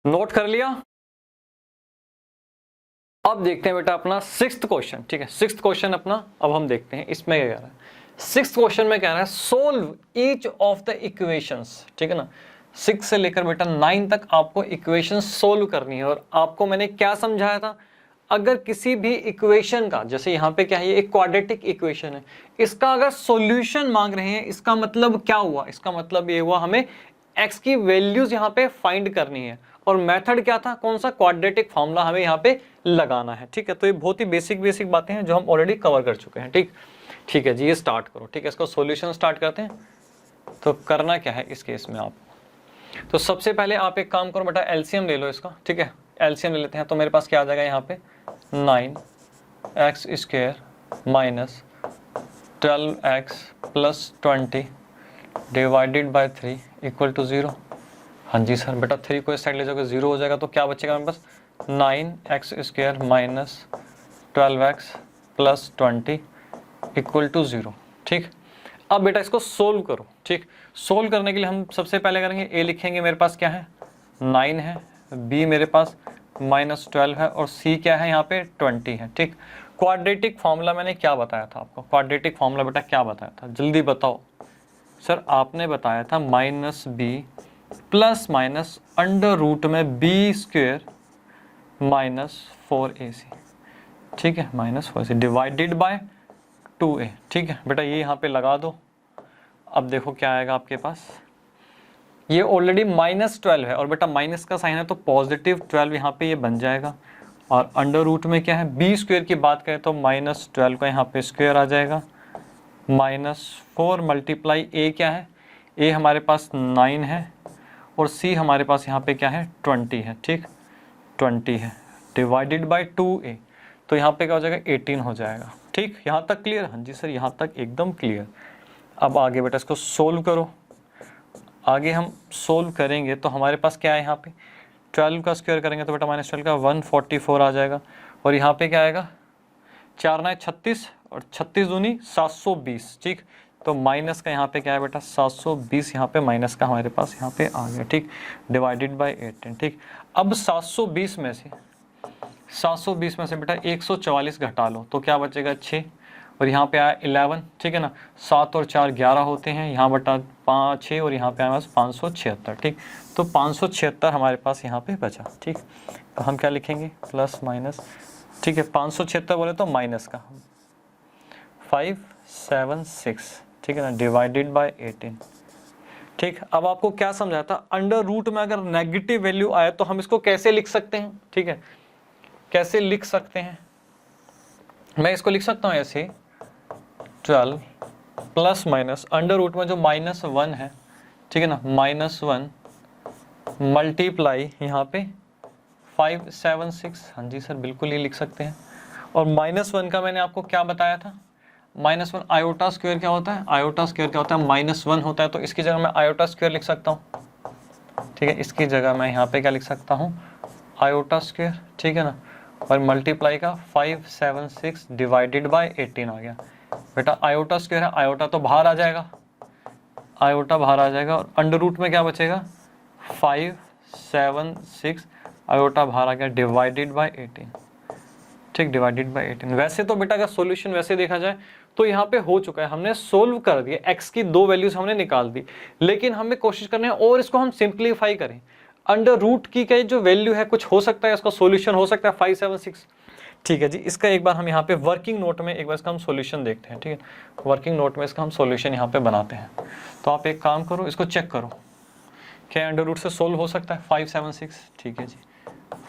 Note कर लिया। अब देखते हैं बेटा अपना सिक्स्थ क्वेश्चन। ठीक है, सिक्स्थ क्वेश्चन अपना अब हम देखते हैं इसमें क्या कह रहा है। सिक्स्थ क्वेश्चन में कह रहा है solve each of the equations. ठीक है ना, 6 से लेकर बेटा 9 तक आपको इक्वेशन सोल्व करनी है। और आपको मैंने क्या समझाया था, अगर किसी भी इक्वेशन का, जैसे यहाँ पे क्या है, ये एक क्वाड्रेटिक इक्वेशन है, इसका अगर सॉल्यूशन मांग रहे हैं, इसका मतलब क्या हुआ, इसका मतलब ये हुआ हमें x की वैल्यूज यहाँ पे फाइंड करनी है। और मेथड क्या था, कौन सा, क्वाड्रेटिक फॉर्मूला हमें यहाँ पे लगाना है। ठीक है, तो ये बहुत ही बेसिक बेसिक बातें हैं जो हम ऑलरेडी कवर कर चुके हैं। ठीक है जी, ये स्टार्ट करो। ठीक है, इसको सॉल्यूशन स्टार्ट करते हैं। तो करना क्या है इस केस में आप, तो सबसे पहले आप एक काम करो बेटा, एलसीएम ले लो इसका। ठीक है, एलसीएम ले लेते हैं। तो मेरे पास क्या आ जाएगा यहाँ पे, 9x² minus 12x plus 20 divided by 3 equal to 0। हाँ जी सर, बेटा 3 को इस साइड ले जाओगे 0 हो जाएगा, तो क्या बचेगा मेरे पास, 9x² minus 12x plus 20 equal to 0। ठीक, अब बेटा इसको सोल्व करो। ठीक, सोल्व करने के लिए हम सबसे पहले करेंगे, ए लिखेंगे, मेरे पास क्या है 9 है, बी मेरे पास -12 है, और सी क्या है यहाँ पे 20 है। ठीक, क्वाड्रेटिक फॉर्मूला मैंने क्या बताया था आपको, क्वाड्रेटिक फॉर्मूला बेटा क्या बताया था, जल्दी बताओ। सर आपने बताया था -b plus minus under root में b² माइनस 4ac। ठीक है, -4ac डिवाइडेड बाय 2a। ठीक है बेटा, ये यहाँ पे लगा दो। अब देखो क्या आएगा आपके पास, ये ऑलरेडी -12 है, और बेटा माइनस का साइन है तो +12 यहाँ पे ये बन जाएगा। और अंडर रूट में क्या है, b² की बात करें तो -12 का यहाँ पे स्क्वायर आ जाएगा, -4 मल्टीप्लाई a क्या है, a हमारे पास 9 है, और c हमारे पास यहाँ पे क्या है 20 है। ठीक, 20 है डिवाइडेड बाय 2a, तो यहाँ पे क्या हो जाएगा 18 हो जाएगा। ठीक, यहाँ तक क्लियर। हाँ जी सर, यहाँ तक एकदम क्लियर। अब आगे बेटा इसको सोल्व करो। आगे हम सोल्व करेंगे तो हमारे पास क्या है, यहाँ पे 12 का स्क्वायर करेंगे तो बेटा -12 का 144 आ जाएगा। और यहाँ पे क्या आएगा, 4 9 36 और 36 दूनी 720। ठीक, तो माइनस का यहाँ पे क्या है बेटा 720, यहाँ पे माइनस का हमारे पास यहाँ पे आ गया। ठीक, डिवाइडेड बाय 18। ठीक, अब 720 में से बेटा 144 घटा लो तो क्या बचेगा 6, और यहाँ पे आया 11। ठीक है ना, 7 और 4 11 होते हैं, यहाँ बटा 5 6, और यहाँ पे आया 576। ठीक, तो 576 हमारे पास यहाँ पे बचा। ठीक, तो हम क्या लिखेंगे, प्लस माइनस। ठीक है, 576 बोले तो माइनस का 576। ठीक है ना, डिवाइडेड बाय 18। ठीक, अब आपको क्या समझाया था, अंडर रूट में अगर नेगेटिव वैल्यू आए तो हम इसको कैसे लिख सकते हैं। ठीक है, कैसे लिख सकते हैं, मैं इसको लिख सकता हूँ ऐसे, 12 प्लस माइनस अंडर रूट में जो -1 है, ठीक है ना, -1 मल्टीप्लाई यहाँ पे 576। हाँ जी सर, बिल्कुल ये लिख सकते हैं। और -1 का मैंने आपको क्या बताया था, -1 आयोटा स्क्वायर क्या होता है, आयोटा स्क्वायर क्या होता है, -1 होता है, तो इसकी जगह मैं आयोटा स्क्वायर लिख सकता हूँ। ठीक है, इसकी जगह मैं यहाँ पे क्या लिख सकता हूँ, आयोटा स्क्वायर। ठीक है ना, और मल्टीप्लाई का 576 डिवाइडेड बाय 18 आ गया। बेटा आयोटा स्क्वायर है, आयोटा तो बाहर आ जाएगा, आयोटा बाहर आ जाएगा, और अंडर रूट में क्या बचेगा 576, आयोटा बाहर आ गया, डिवाइडेड बाय 18। ठीक, डिवाइडेड बाय 18। वैसे तो बेटा का सॉल्यूशन वैसे देखा जाए तो यहाँ पे हो चुका है, हमने सोल्व कर दिया, x की 2 वैल्यूज हमने निकाल दी, लेकिन हमें कोशिश करनी है और इसको हम सिंप्लीफाई करें। अंडर रूट की क्या जो वैल्यू है, कुछ हो सकता है इसका सॉल्यूशन हो सकता है 576। ठीक है जी, इसका एक बार हम यहाँ पे वर्किंग नोट में एक बार इसका हम सॉल्यूशन देखते हैं। ठीक है, वर्किंग नोट में इसका हम सॉल्यूशन यहाँ पे बनाते हैं। तो आप एक काम करो, इसको चेक करो क्या अंडर रूट से सोल्व हो सकता है 576। ठीक है जी,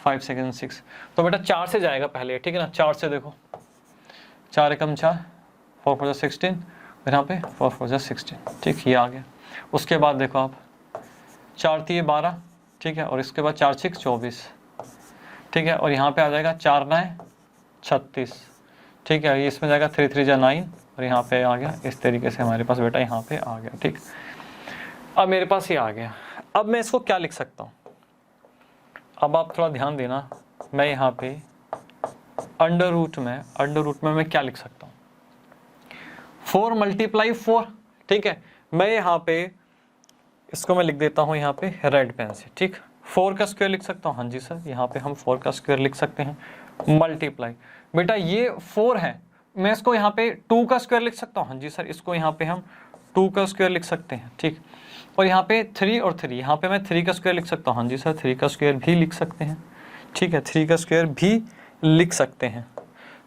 576। तो बेटा 4 से जाएगा पहले। ठीक है ना, 4 से देखो, 4 एकम 4, 4 4 16, और यहाँ पे 4 4 16। ठीक, ये आ गया। उसके बाद देखो आप 4 3 12। ठीक है, और इसके बाद 4 6 24। ठीक है, और यहाँ पे आ जाएगा 4 9 36। ठीक है, ये इसमें जाएगा 3 3 जा 9, और यहाँ पे आ गया। इस तरीके से हमारे पास बेटा यहाँ पे आ गया। ठीक, अब मेरे पास ये आ गया। अब मैं इसको क्या लिख सकता हूँ, अब आप थोड़ा ध्यान देना, मैं यहाँ पे अंडर रूट में मैं क्या लिख सकता हूँ, 4 मल्टीप्लाई 4। ठीक है, मैं यहाँ पे इसको मैं लिख देता हूँ यहाँ पे रेड पेन से। ठीक, 4 का स्क्वायर लिख सकता हूँ, हाँ जी सर, यहाँ पे हम 4 का स्क्वायर लिख सकते हैं। मल्टीप्लाई, बेटा ये 4 है, मैं इसको यहाँ पे 2 का स्क्वायर लिख सकता हूँ, हाँ जी सर, इसको यहाँ पे हम 2 का स्क्वायर लिख सकते हैं, ठीक। और यहाँ पे 3 और 3, यहाँ पे मैं 3 का स्क्वायर लिख सकता हूँ, हाँ जी सर, 3 का स्क्वायर भी लिख सकते हैं, ठीक है, 3 का स्क्वायर भी लिख सकते हैं।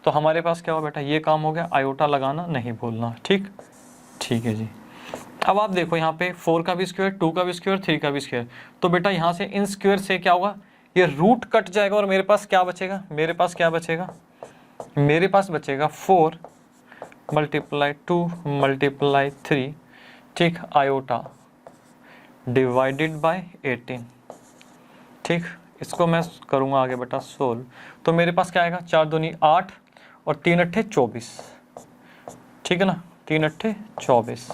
तो हमारे पास क्या हुआ बेटा, ये काम हो गया, आयोटा लगाना नहीं भूलना, ठीक, ठीक है जी। अब आप देखो यहाँ पे 4 का भी स्क्वायर, 2 का भी स्क्वायर, 3 का भी स्क्वायर, तो बेटा यहाँ से इन स्क्वायर से क्या होगा, ये रूट कट जाएगा और मेरे पास क्या बचेगा, मेरे पास क्या बचेगा, मेरे पास बचेगा 4 मल्टीप्लाई 2 मल्टीप्लाई 3, ठीक, आयोटा डिवाइडेड बाय 18, ठीक। इसको मैं करूँगा आगे बेटा सोल्व, तो मेरे पास क्या आएगा, 4 दूनी 8 और 3 अट्ठे 24, ठीक है ना, 3 अट्ठे 24।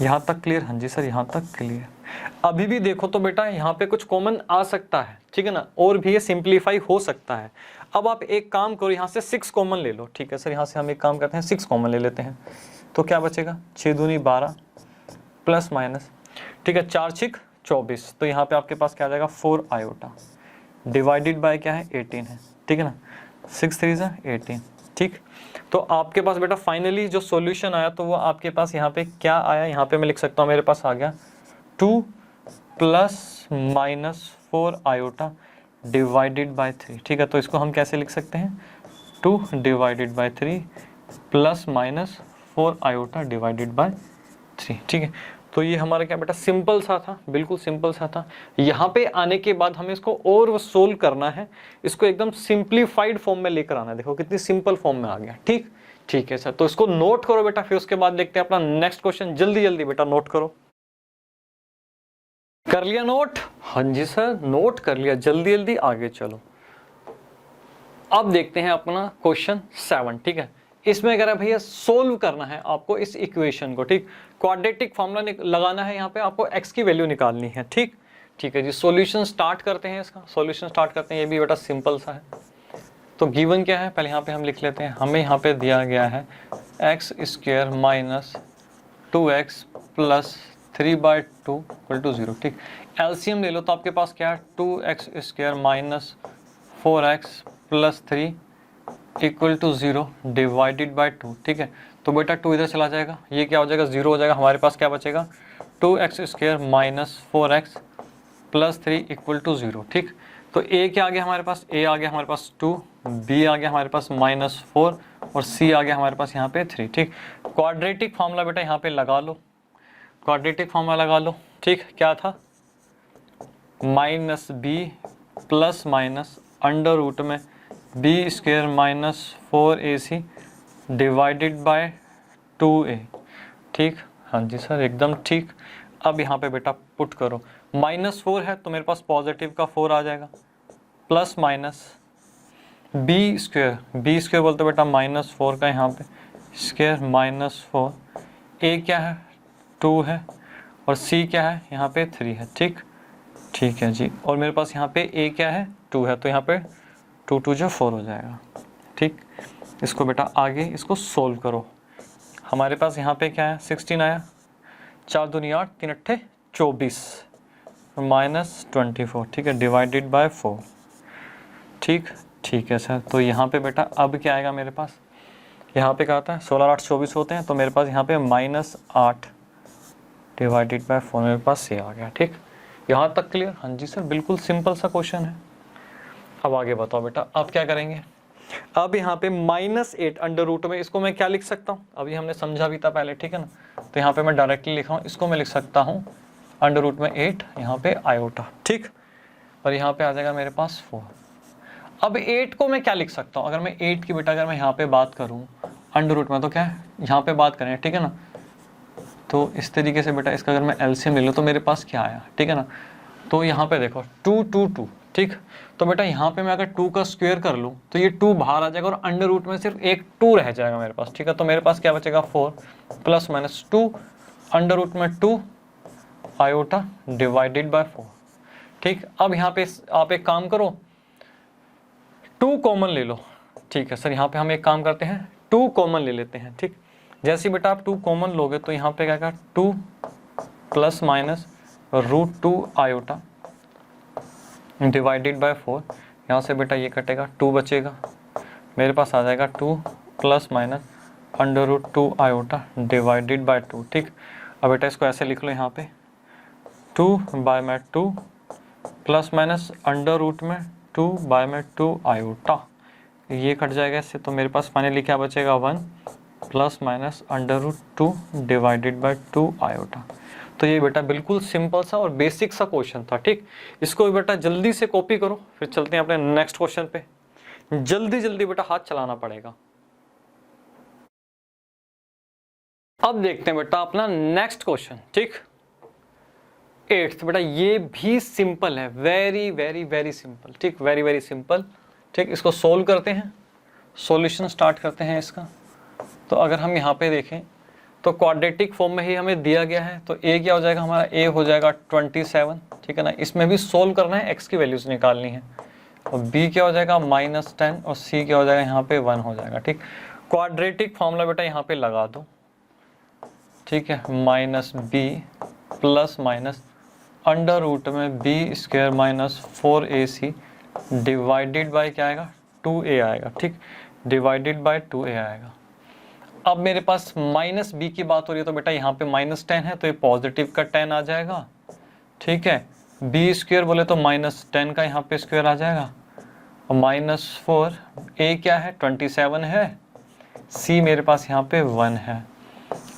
यहाँ तक क्लियर, हाँ जी सर, यहाँ तक क्लियर। अभी भी देखो तो बेटा यहाँ पे कुछ कॉमन आ सकता है, ठीक है ना, और भी ये सिंप्लीफाई हो सकता है। अब आप एक काम करो, यहाँ से 6 कॉमन ले लो, ठीक है सर, यहाँ से हम एक काम करते हैं 6 कॉमन ले लेते हैं, तो क्या बचेगा, 6 दूनी 12 प्लस माइनस, ठीक है, 4 6 24, तो यहाँ पे आपके पास क्या आ जाएगा 4 आयोटा डिवाइडेड बाय क्या है 18 है, ठीक है ना, 6 3 18, ठीक। तो आपके पास बेटा फाइनली जो सॉल्यूशन आया तो वो आपके पास यहाँ पे क्या आया, यहाँ पे मैं लिख सकता हूँ, मेरे पास आ गया 2 plus minus 4 iota divided by 3, ठीक है। तो इसको हम कैसे लिख सकते हैं, 2 divided by 3 plus minus 4 iota divided by 3, ठीक है। तो ये हमारा क्या बेटा सिंपल सा था, बिल्कुल सिंपल सा था। यहाँ पे आने के बाद हमें इसको और सोल्व करना है, इसको एकदम सिंप्लीफाइड फॉर्म में लेकर आना है। देखो कितनी सिंपल फॉर्म में आ गया, ठीक, ठीक है सर। तो इसको नोट करो बेटा, फिर उसके बाद देखते हैं अपना नेक्स्ट क्वेश्चन। जल्दी जल्दी बेटा नोट करो। कर लिया नोट? हाँ जी सर, नोट कर लिया। जल्दी जल्दी आगे चलो। अब देखते हैं अपना क्वेश्चन 7, ठीक है। इसमें अगर भैया सोल्व करना है आपको इस इक्वेशन को, ठीक, क्वाड्रेटिक फॉर्मूला लगाना है, यहाँ पे आपको x की वैल्यू निकालनी है, ठीक, ठीक है जी। सॉल्यूशन स्टार्ट करते हैं, इसका सॉल्यूशन स्टार्ट करते हैं। ये भी बेटा सिंपल सा है। तो गिवन क्या है पहले यहाँ पे हम लिख लेते हैं। हमें यहाँ पे दिया गया है x square minus 2x plus 3/2 equal to 0, ठीक। एलसीएम ले लो तो आपके पास क्या है, 2x square minus 4x plus 3 equal to 0 divided by 2, ठीक है। तो बेटा 2 इधर चला जाएगा, ये क्या हो जाएगा 0 हो जाएगा। हमारे पास क्या बचेगा 2x square minus 4x plus 3 equal to 0, ठीक। तो a क्या आ गया हमारे पास, a आ गया हमारे पास 2, b आ गया हमारे पास -4 और c आ गया हमारे पास यहाँ पे 3, ठीक। क्वाड्रेटिक फार्मूला बेटा यहाँ पे लगा लो, क्वाड्रेटिक फार्मूला लगा लो, ठीक। क्या था -b plus minus under root में b square minus 4ac divided by 2a, ठीक। हाँ जी सर एकदम ठीक। अब यहाँ पे बेटा पुट करो, -4 है तो मेरे पास पॉजिटिव का 4 आ जाएगा, प्लस माइनस b स्क्वायर बोलते बेटा -4 का यहाँ पे स्क्वायर -4, a क्या है 2 है और c क्या है यहाँ पे 3 है, ठीक, ठीक है जी। और मेरे पास यहाँ पे a क्या है 2 है, तो यहाँ पे 2 2 जो 4 हो जाएगा, ठीक। इसको बेटा आगे इसको सोल्व करो। हमारे पास यहाँ पे क्या है 16 आया, 4 दूनी 8 3 अट्ठे 24 -24, ठीक है, डिवाइडेड बाय 4, ठीक, ठीक है सर। तो यहाँ पे बेटा अब क्या आएगा मेरे पास, यहाँ पे क्या होता है 16 8 24 होते हैं, तो मेरे पास यहाँ पे -8 डिवाइडेड बाय 4 मेरे पास ये आ गया, ठीक। यहाँ तक क्लियर? हाँ जी सर बिल्कुल सिंपल सा क्वेश्चन है। अब आगे बताओ बेटा, अब क्या करेंगे। अब यहाँ पे -8 अंडर रूट में इसको मैं क्या लिख सकता हूँ, अभी हमने समझा भी था पहले, ठीक है ना। तो यहाँ पे मैं डायरेक्टली लिखा हूँ, इसको मैं लिख सकता हूँ अंडर रूट में 8 यहाँ पे आयोटा, ठीक। और यहाँ पे आ जाएगा मेरे पास 4। अब 8 को मैं क्या लिख सकता हूँ, अगर मैं 8 की बेटा अगर मैं यहाँ पे बात करूँ अंडर रूट में, तो क्या है यहाँ पे बात करें, ठीक है ना। तो इस तरीके से बेटा इसका अगर मैं एलसीएम ले लूँ तो मेरे पास क्या आया, ठीक है ना। तो यहाँ पे देखो 2 2 2, ठीक। तो बेटा यहाँ पे मैं अगर 2 का स्क्वायर कर लूँ तो ये 2 बाहर आ जाएगा और अंडर रूट में सिर्फ एक 2 रह जाएगा मेरे पास, ठीक है। तो मेरे पास क्या बचेगा 4 प्लस माइनस 2 अंडर रूट में 2 आयोटा डिवाइडेड बाय 4, ठीक। अब यहाँ पे आप एक काम करो 2 कॉमन ले लो, ठीक है सर। यहाँ पे हम एक काम करते हैं 2 कॉमन ले लेते हैं, ठीक। जैसे बेटा आप 2 कॉमन लोगे तो यहाँ पे क्या 2 plus minus √2 iota divided bye 4, यहाँ से बेटा ये कटेगा, 2 बचेगा, मेरे पास आ जाएगा 2 plus minus under root 2 iota divided by 2। ठीक, अब बेटा इसको ऐसे लिख लो यहाँ पे 2 बाय में 2 प्लस माइनस अंडर रूट में 2 बाय में 2 आयोटा, ये कट जाएगा इससे, तो मेरे पास फाइनली क्या बचेगा 1 plus minus under root 2 divided by 2 iota. तो ये बेटा बिल्कुल सिंपल सा और बेसिक सा क्वेश्चन था। ठीक, इसको बेटा जल्दी से कॉपी करो, फिर चलते हैं अपने नेक्स्ट क्वेश्चन पे। जल्दी जल्दी बेटा हाथ चलाना पड़ेगा। अब देखते हैं बेटा अपना नेक्स्ट क्वेश्चन। ठीक, 8th बेटा, ये भी सिंपल है, वेरी वेरी वेरी सिंपल। ठीक, वेरी वेरी सिंपल। ठीक, इसको सोल्व करते हैं, सॉल्यूशन स्टार्ट करते हैं इसका। तो अगर हम यहाँ पे देखें तो क्वाड्रेटिक फॉर्म में ही हमें दिया गया है, तो a क्या हो जाएगा हमारा, a हो जाएगा 27। ठीक है ना, इसमें भी सोल्व करना है, x की वैल्यूज निकालनी है, और b क्या हो जाएगा -10, और c क्या हो जाएगा यहाँ पे 1 हो जाएगा। ठीक, क्वाड्रेटिक फॉर्मूला बेटा यहाँ पे लगा दो। ठीक है, -b plus minus under root में b square minus 4ac divided by क्या आएगा, 2a आएगा। ठीक, डिवाइडेड बाय 2a आएगा। अब मेरे पास -b की बात हो रही है, तो बेटा यहाँ पे -10 है, तो ये पॉजिटिव का 10 आ जाएगा। ठीक है, b स्क्वायर बोले तो -10 का यहाँ पे स्क्वायर आ जाएगा, और -4, a क्या है 27 है, c मेरे पास यहाँ पे 1 है,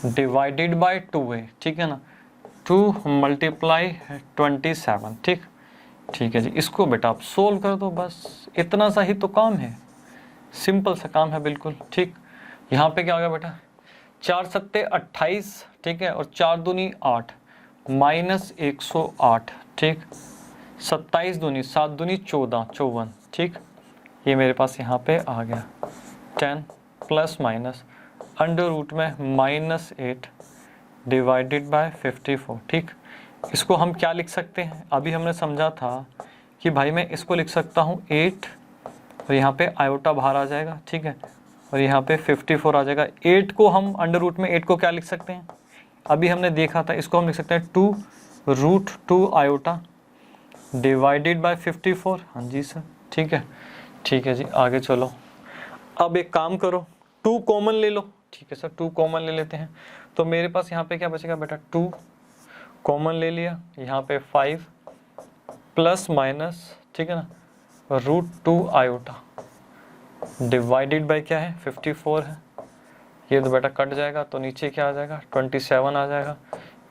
डिवाइडेड बाय 2a। ठीक है ना, 2 मल्टीप्लाई 27। ठीक, ठीक है जी, इसको बेटा आप सोल्व कर दो, बस इतना सा ही तो काम है, सिंपल सा काम है बिल्कुल। ठीक, यहाँ पे क्या हो गया बेटा, 4 सत्ते 28। ठीक है, और 4 दूनी 8 -108। ठीक, 27 दूनी 7 दूनी 14 54। ठीक, ये मेरे पास यहाँ पे आ गया 10 प्लस माइनस अंडर रूट में -8 डिवाइडेड बाय 54। ठीक, इसको हम क्या लिख सकते हैं, अभी हमने समझा था कि भाई मैं इसको लिख सकता हूँ 8, और यहाँ पे आयोटा बाहर आ जाएगा। ठीक है, और यहाँ पे 54 आ जाएगा। 8 को हम अंडर रूट में 8 को क्या लिख सकते हैं, अभी हमने देखा था, इसको हम लिख सकते हैं 2√2 आयोटा डिवाइडेड बाय 54। हाँ जी सर, ठीक है, ठीक है जी, आगे चलो। अब एक काम करो, 2 कॉमन ले लो। ठीक है सर, 2 कॉमन ले लेते हैं, तो मेरे पास यहाँ पे क्या बचेगा बेटा, 2 कॉमन ले लिया, यहाँ पे 5 प्लस माइनस, ठीक है ना, √2 आयोटा डिवाइडेड बाय क्या है 54 है, ये तो बेटा कट जाएगा, तो नीचे क्या आ जाएगा 27 आ जाएगा,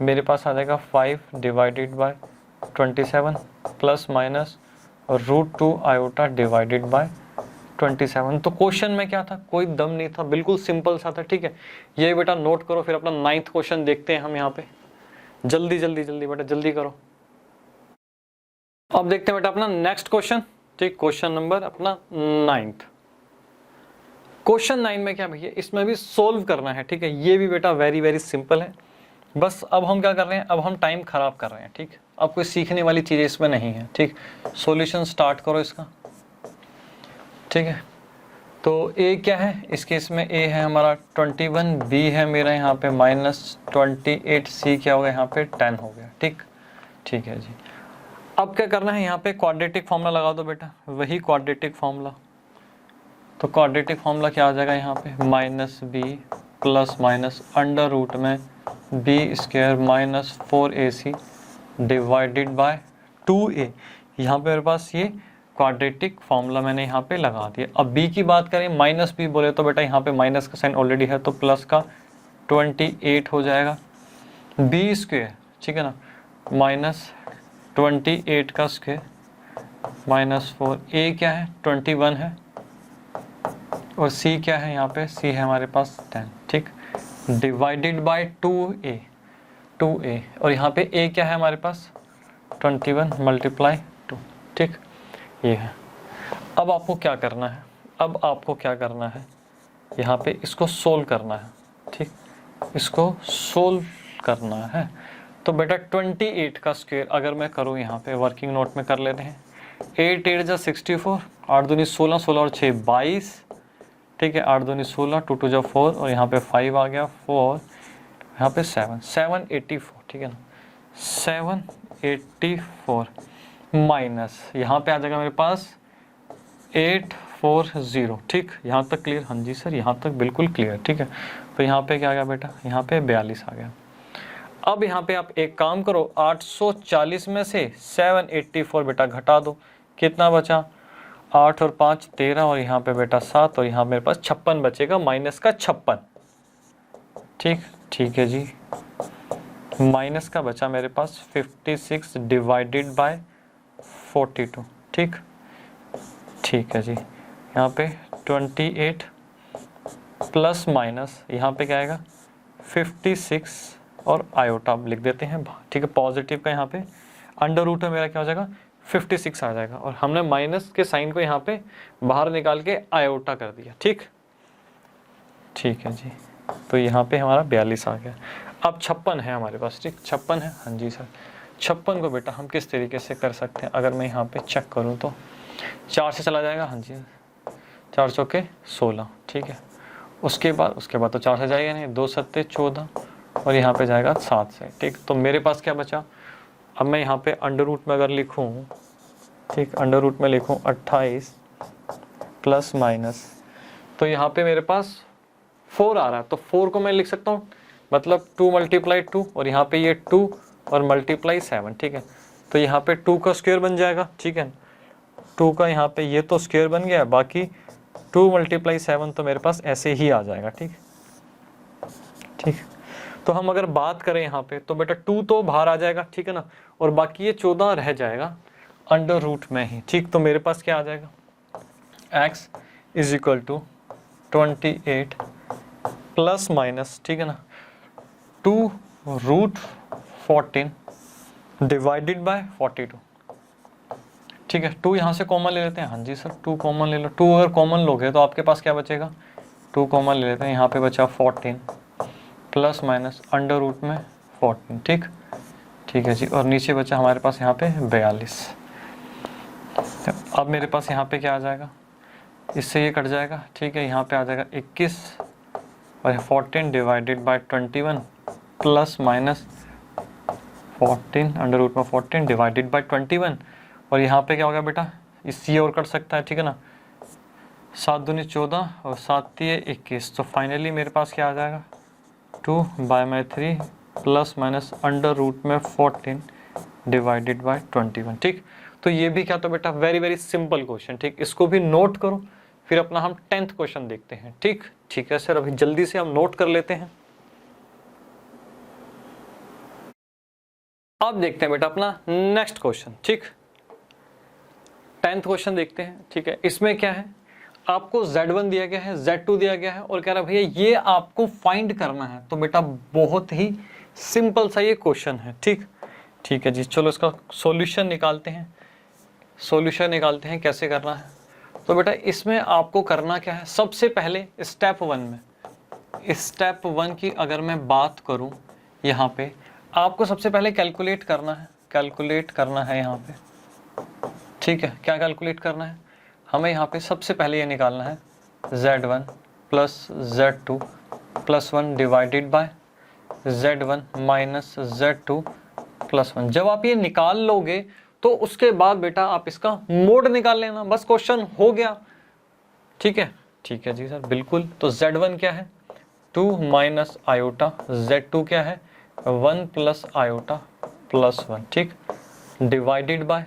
मेरे पास आ जाएगा 5 divided by 27 plus minus √2 iota divided bye 27। तो क्वेश्चन में क्या था, कोई दम नहीं था, बिल्कुल सिंपल सा था। ठीक है, ये बेटा नोट करो, फिर अपना 9th क्वेश्चन देखते हैं हम यहाँ पे। जल्दी जल्दी जल्दी बेटा जल्दी करो। अब देखते हैं बेटा अपना नेक्स्ट क्वेश्चन। ठीक, क्वेश्चन नंबर अपना 9th। क्वेश्चन 9 में क्या भैया, इसमें भी सोल्व करना है। ठीक है, ये भी बेटा वेरी वेरी सिंपल है, बस अब हम क्या कर रहे हैं, अब हम टाइम खराब कर रहे हैं। ठीक, अब कोई सीखने वाली चीज़ इसमें नहीं है। ठीक, सॉल्यूशन स्टार्ट करो इसका। ठीक है, तो a क्या है, इस केस में a है हमारा 21, b है मेरा यहाँ पे -28, c क्या हो गया यहाँ पे 10 हो गया। ठीक, ठीक है जी। अब क्या करना है, यहाँ पे क्वाड्रेटिक फॉर्मूला लगा दो बेटा, वही क्वाड्रेटिक फॉर्मूला। तो क्वाड्रेटिक फॉर्मूला क्या आ जाएगा यहाँ पे, -b plus minus under root में b square minus 4ac divided by 2a। यहाँ पे मेरे पास ये क्वाड्रेटिक फॉर्मूला मैंने यहाँ पे लगा दिया। अब b की बात करें, -b बोले तो बेटा यहाँ पे माइनस का साइन ऑलरेडी है, तो प्लस का 28 हो जाएगा, b स्क्वायर, ठीक है ना, -28 का स्क्वायर -4, a क्या है 21 है, और c क्या है यहाँ पे, c है हमारे पास 10। ठीक, डिवाइडेड बाय 2a, और यहाँ पे a क्या है हमारे पास 21 मल्टीप्लाई 2। ठीक, ये है। अब आपको क्या करना है, अब आपको क्या करना है, यहाँ पे इसको सोल्व करना है। ठीक, इसको सोल्व करना है। तो बेटा 28 का स्क्वायर अगर मैं करूँ, यहाँ पे वर्किंग नोट में कर लेते हैं, 8 8 जा 64, 8 दूनी 16, 16 और 6 22। ठीक है, 8 दूनी 16, 2 2 जा 4, और यहाँ पे 5 आ गया 4, यहाँ पे 7 784। ठीक है ना, 784 माइनस यहाँ पे आ जाएगा मेरे पास 840। ठीक, यहाँ तक क्लियर? हाँ जी सर, यहाँ तक बिल्कुल क्लियर। ठीक है, तो यहाँ पे क्या आ गया बेटा? यहाँ पे 42 आ गया। अब यहाँ पे आप एक काम करो, 840 में से 784 बेटा घटा दो, कितना बचा? 8 और 5 13, और यहाँ पे बेटा 7, और यहाँ मेरे पास 56 बचेगा, माइनस का 56। ठीक, ठीक है जी, माइनस का बचा मेरे पास 56 डिवाइडेड बाय 42। ठीक, ठीक है जी, यहाँ पे 28 प्लस माइनस यहाँ पे क्या आएगा? 56 और आयोटा लिख देते हैं। ठीक है, पॉजिटिव का यहाँ पे अंडर रूट में मेरा क्या हो जाएगा? 56 आ जाएगा, और हमने माइनस के साइन को यहाँ पे बाहर निकाल के आयोटा कर दिया। ठीक, ठीक है जी, तो यहाँ पे हमारा 42 आ गया। अब 56 है हमारे पास। ठीक, 56 है। हाँ जी सर, 56 को बेटा हम किस तरीके से कर सकते हैं? अगर मैं यहाँ पे चेक करूँ तो 4 से चला जाएगा। हाँ जी, 4 चौके 16। ठीक है, उसके बाद तो 4 से जाएगा नहीं, 2 सत्ते 14, और यहाँ पे जाएगा 7 से। ठीक, तो मेरे पास क्या बचा? अब मैं यहाँ पे अंडर रूट में अगर लिखूँ, ठीक, अंडर रूट में लिखूँ 28 प्लस माइनस, तो यहाँ पे मेरे पास 4 आ रहा है, तो 4 को मैं लिख सकता हूँ, मतलब 2 × 2, और यहाँ पे ये 2 और मल्टीप्लाई 7। ठीक है, तो यहाँ पे 2 का स्क्वायर बन जाएगा। ठीक है, 2 का यहाँ पे ये तो स्क्वायर बन गया, बाकी 2 × 7 तो मेरे पास ऐसे ही आ जाएगा। ठीक, ठीक, तो हम अगर बात करें यहाँ पे तो बेटा 2 तो बाहर आ जाएगा। ठीक है ना, और बाकी ये 14 रह जाएगा अंडर रूट में ही। ठीक, तो मेरे पास क्या आ जाएगा? x = 28 प्लस माइनस, ठीक है ना, 2√14 डिवाइडेड बाय 42। ठीक है, 2 यहाँ से कॉमन ले लेते हैं। हाँ जी सर, 2 कॉमन ले लो। 2 अगर कॉमन लोगे तो आपके पास क्या बचेगा? 2 कॉमन ले लेते हैं, यहाँ पे बचा 14 प्लस माइनस अंडर रूट में 14। ठीक, ठीक है जी, और नीचे बचा हमारे पास यहाँ पे 42। अब मेरे पास यहाँ पे क्या आ जाएगा? इससे ये कट जाएगा। ठीक है, यहाँ पे आ जाएगा 21, और 14 divided by 21 plus minus 14 under root में 14 डिवाइडेड बाय 21, और यहाँ पे क्या होगा बेटा? इससे और कट सकता है। ठीक है ना, 7 दूनी 14 और 7 तिये 21, तो फाइनली मेरे पास क्या आ जाएगा? 2/3 प्लस माइनस अंडर रूट में 14 डिवाइडेड बाय 21। ठीक, तो ये भी क्या? तो बेटा वेरी वेरी सिंपल क्वेश्चन। ठीक, इसको भी नोट करो, फिर अपना हम 10th क्वेश्चन देखते हैं। ठीक, ठीक है सर, अभी जल्दी से हम नोट कर लेते हैं। अब देखते हैं बेटा अपना नेक्स्ट क्वेश्चन। ठीक, 10th क्वेश्चन देखते हैं। ठीक है, इसमें क्या है? आपको Z1 दिया गया है, Z2 दिया गया है, और कह रहा है भैया ये आपको फाइंड करना है। तो बेटा बहुत ही सिंपल सा ये क्वेश्चन है। ठीक, ठीक है जी, चलो इसका सॉल्यूशन निकालते हैं। सॉल्यूशन निकालते हैं, कैसे करना है? तो बेटा इसमें आपको करना क्या है? सबसे पहले स्टेप 1 में, स्टेप 1 की अगर मैं बात करूं, यहाँ पे आपको सबसे पहले कैलकुलेट करना है। कैलकुलेट करना है यहाँ पे। ठीक है, क्या कैलकुलेट करना है? हमें यहाँ पे सबसे पहले ये निकालना है Z1 plus Z2 plus 1 divided by Z1 minus Z2 plus 1। जब आप ये निकाल लोगे तो उसके बाद बेटा आप इसका मोड निकाल लेना, बस क्वेश्चन हो गया। ठीक है, ठीक है जी सर, बिल्कुल। तो Z1 क्या है? 2 माइनस आयोटा, Z2 क्या है? 1 प्लस आयोटा प्लस 1। ठीक, divided by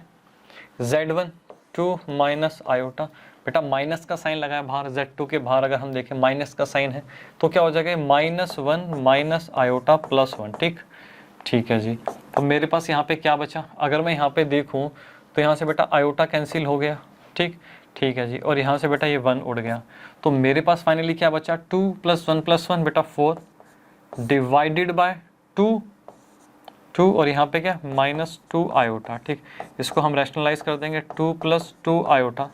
Z1 2 minus iota, बेटा माइनस का साइन लगाया बाहर, Z2 के बाहर अगर हम देखें माइनस का साइन है, तो क्या हो जाएगा? -1 माइनस आयोटा प्लस 1। ठीक, ठीक है जी, तो मेरे पास यहाँ पे क्या बचा? अगर मैं यहाँ पे देखूँ तो यहाँ से बेटा आयोटा कैंसिल हो गया। ठीक, ठीक है जी, और यहाँ से बेटा ये 1 उड़ गया, तो मेरे पास फाइनली क्या बचा? 2 + 1 + 1 बेटा 4 डिवाइडेड बाय 2 और यहाँ पे क्या? -2 आयोटा। ठीक, इसको हम रैशनलाइज कर देंगे, 2 + 2 आयोटा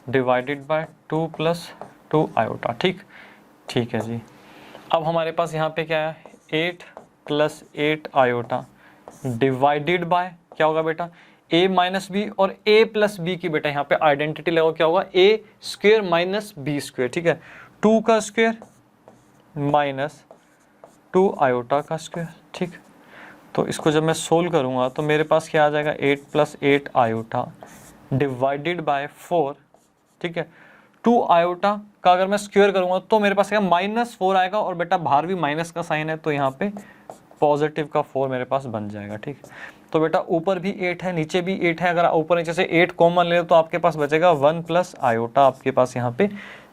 डिवाइडेड बाय 2 + 2 आयोटा। ठीक, ठीक है जी, अब हमारे पास यहाँ पे क्या है? 8 + 8 आयोटा डिवाइडेड बाय क्या होगा बेटा? a - b, और a + b की बेटा यहाँ पे आइडेंटिटी लगाओ, क्या होगा? a² - b²। ठीक है, 2 का स्क्वायर -2 आयोटा का स्क्वायर। ठीक, तो इसको जब मैं सोल्व करूँगा तो मेरे पास क्या आ जाएगा 8 + 8 आयोटा डिवाइडेड बाय 4, ठीक है। 2 आयोटा का अगर मैं स्क्वायर करूँगा तो मेरे पास क्या -4 आएगा, और बेटा बाहर भी माइनस का साइन है तो यहाँ पे पॉजिटिव का 4 मेरे पास बन जाएगा, ठीक। तो बेटा ऊपर भी 8 है, नीचे भी 8 है, अगर ऊपर नीचे से 8 कॉमन ले तो आपके पास बचेगा 1 + आयोटा आपके पास यहाँ पे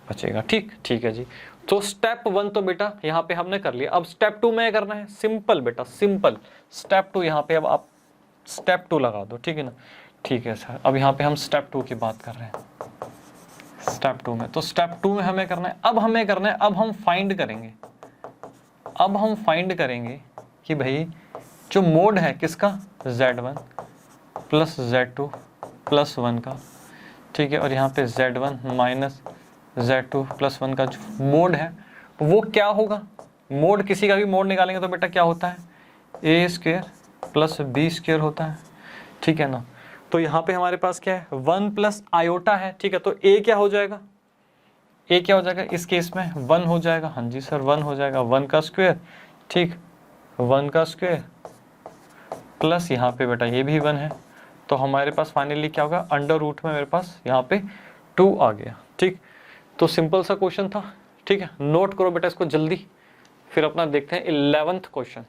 बचेगा, ठीक है जी। तो स्टेप 1 तो बेटा यहाँ पे हमने कर लिया। अब स्टेप 2 में करना है सिंपल बेटा, सिंपल स्टेप 2 यहाँ पे अब आप स्टेप 2 लगा दो, ठीक है ना। ठीक है सर, अब यहाँ पे हम स्टेप 2 की बात कर रहे हैं, स्टेप 2 में। तो स्टेप 2 में हमें करना है, अब हम फाइंड करेंगे कि भाई जो मोड है किसका, Z1 + Z2 + 1 का, ठीक है। और यहाँ पे Z1 - Z2 + 1 का जो मोड है वो क्या होगा। मोड किसी का भी मोड निकालेंगे तो बेटा क्या होता है, A² + B² होता है, ठीक है ना। तो यहाँ पे हमारे पास क्या है 1 + आयोटा है, ठीक है। तो A क्या हो जाएगा, A क्या हो जाएगा इस केस में 1 हो जाएगा, हाँ जी सर 1 हो जाएगा, 1 का स्क्वायर, ठीक, 1 का स्क्वायर प्लस यहाँ पे बेटा ये भी 1 है। तो हमारे पास फाइनली क्या होगा, अंडर रूट में मेरे पास यहाँ पे 2 आ गया, ठीक। तो सिंपल सा क्वेश्चन था, ठीक है। नोट करो बेटा इसको जल्दी, फिर अपना देखते हैं 11वां क्वेश्चन।